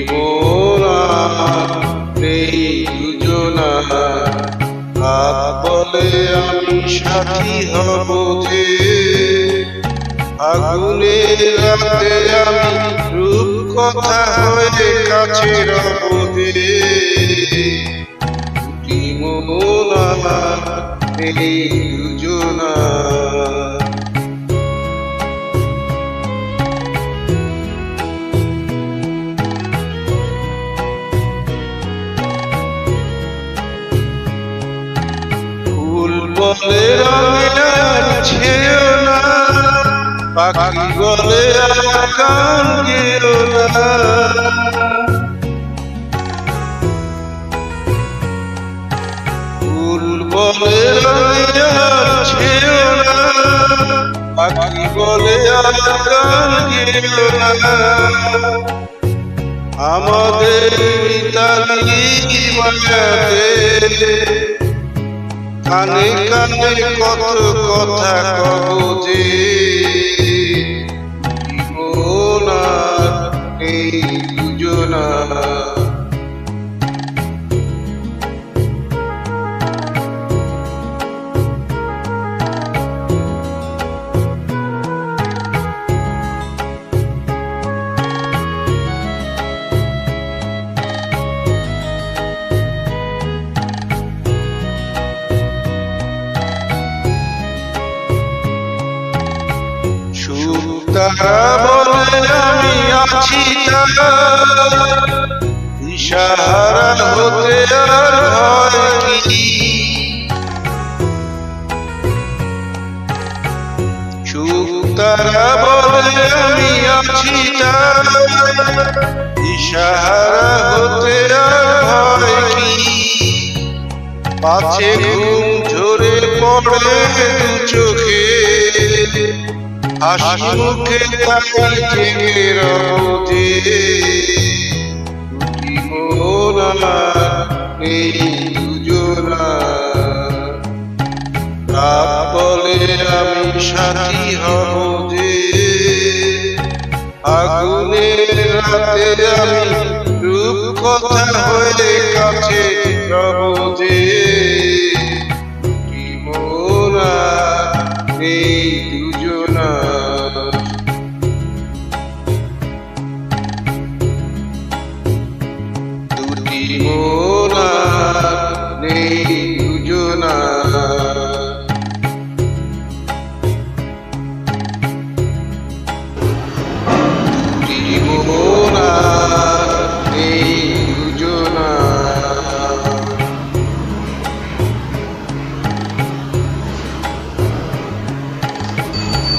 মোরা এই দুজনা হাত বলে আমি সাথী হব যে আগুনের রাতে আমি রূপ কথা হয়ে কাছে রব যে মোরা এই দুজনা বলে রঙে ছেও না পাখি বলে গান গেও না ফুল বলে রঙে ছেও না পাখি বলে গান গেও না আমাদের মিতালি বাজাতে কানে কানে কত কথা কব যে জীবনার এই দুজনা তারা বলে আমি আছি ইশারা হতে আর ভয় কি চুপ তারা বলে আমি আছি ইশারা হতে আর ভয় কি পাছে ঘুম ঝরে পড়ে দু চোখে হাসি মুখে তাই জেগে রব যে মোরা এই দুজনা রাত বলে আমি সাথী হব যে আগুনের রাতে আমি রূপ কথা হয়ে কাছে রব যে মোরা এই